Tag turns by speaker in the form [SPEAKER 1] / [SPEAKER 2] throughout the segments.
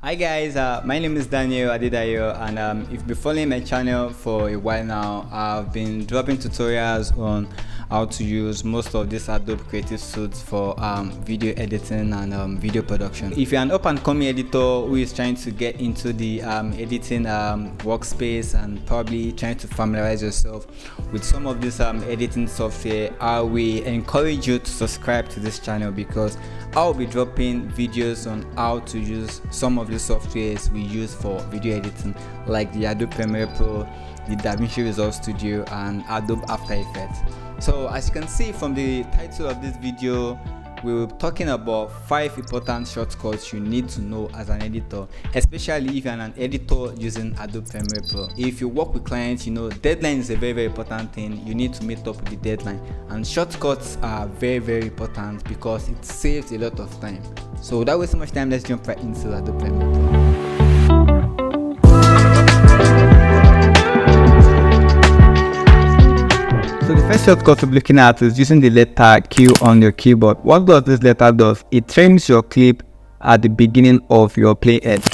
[SPEAKER 1] Hi guys, my name is Daniel Adedayo, and if you've been following my channel for a while now, I've been dropping tutorials on how to use most of these Adobe creative suites for video editing and video production. If you're an up and coming editor who is trying to get into the editing workspace and probably trying to familiarize yourself with some of this editing software, I will encourage you to subscribe to this channel because I'll be dropping videos on how to use some of the softwares we use for video editing, like the Adobe Premiere Pro, the DaVinci Resolve Studio, and Adobe After Effects. So as you can see from the title of this video, we're talking about 5 important shortcuts you need to know as an editor, especially if you're an editor using Adobe Premiere Pro. If you work with clients, you know deadline is a very important thing. You need to meet up with the deadline, and shortcuts are very important because it saves a lot of time. So without wasting much time, let's jump right into Adobe Premiere Pro. So the first shortcut we're looking at is using the letter Q on your keyboard. What does this letter do? It trims your clip at the beginning of your playhead.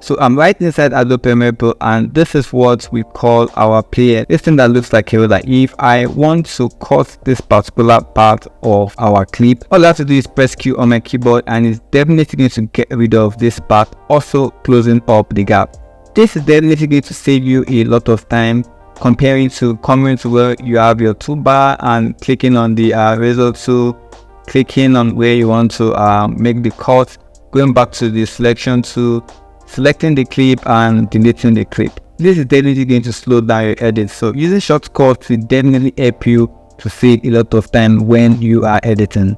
[SPEAKER 1] So I'm right inside Adobe Premiere Pro, and this is what we call our playhead. This thing that looks like a ruler. If I want to cut this particular part of our clip, all I have to do is press Q on my keyboard, and it's definitely going to get rid of this part, also closing up the gap. This is definitely going to save you a lot of time comparing to coming to where you have your toolbar and clicking on the razor tool, clicking on where you want to make the cut, going back to the selection tool, selecting the clip and deleting the clip. This is definitely going to slow down your edit. So using shortcuts will definitely help you to save a lot of time when you are editing.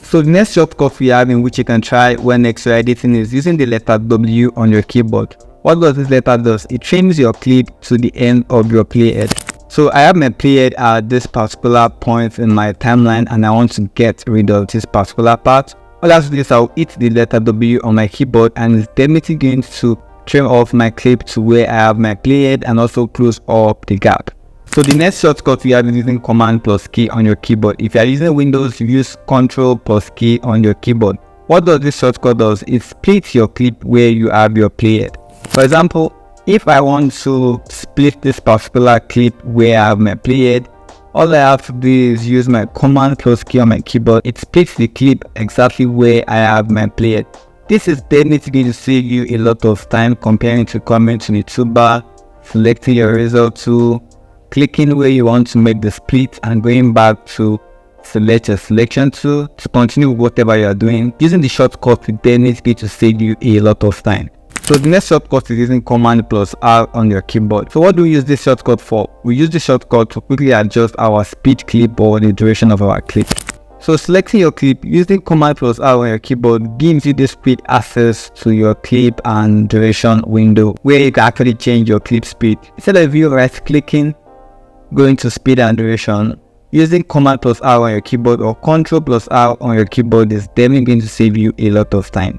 [SPEAKER 1] So the next shortcut we have in which you can try when next you're editing is using the letter W on your keyboard. What does this letter do? It trims your clip to the end of your playhead. So I have my playhead at this particular point in my timeline, and I want to get rid of this particular part. All I have to do is I'll hit the letter W on my keyboard, and it's definitely going to trim off my clip to where I have my playhead and also close up the gap. So the next shortcut we have is using Command plus key on your keyboard. If you are using Windows, you use Control plus key on your keyboard. What does this shortcut do? It splits your clip where you have your playhead. For example, if I want to split this particular clip where I have my playhead, all I have to do is use my Command plus key on my keyboard. It splits the clip exactly where I have my playhead. This is definitely going to save you a lot of time comparing to coming to the toolbar, selecting your razor tool, clicking where you want to make the split, and going back to select your selection tool to continue with whatever you are doing. Using the shortcut will definitely going to save you a lot of time. So the next shortcut is using Command plus R on your keyboard. So what do we use this shortcut for? We use this shortcut to quickly adjust our speed clip or the duration of our clip. So selecting your clip using Command plus R on your keyboard gives you this quick access to your clip and duration window where you can actually change your clip speed. Instead of you right clicking, going to speed and duration, using Command plus R on your keyboard or Control plus R on your keyboard is definitely going to save you a lot of time.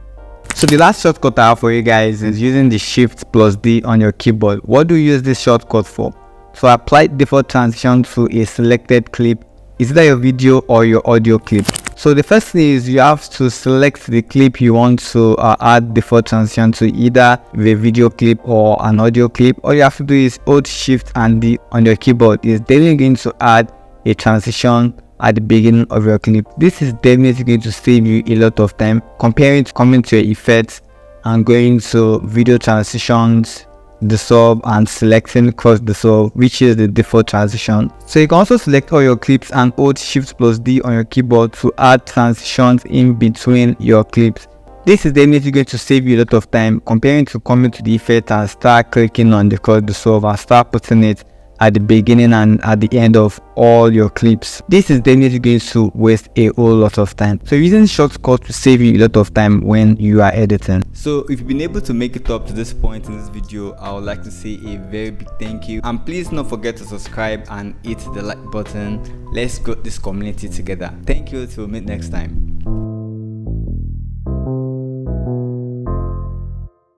[SPEAKER 1] So the last shortcut I have for you guys is using the Shift plus D on your keyboard. What do you use this shortcut for? So apply default transition to a selected clip. Is that your video or your audio clip? So the first thing is you have to select the clip you want to add default transition to, either the video clip or an audio clip. All you have to do is hold Shift and D on your keyboard. It's definitely going to add a transition at the beginning of your clip. This is definitely going to save you a lot of time comparing to coming to your effects and going to video transitions, dissolve, and selecting cross dissolve, which is the default transition. So you can also select all your clips and hold Shift plus D on your keyboard to add transitions in between your clips. This is definitely going to save you a lot of time comparing to coming to the effect and start clicking on the cross dissolve and start putting it at the beginning and at the end of all your clips. This is definitely going to waste a whole lot of time. So using shortcuts will save you a lot of time when you are editing. So if you've been able to make it up to this point in this video, I would like to say a very big thank you, and please don't forget to subscribe and hit the like button. Let's grow this community together. Thank you, till we meet next time.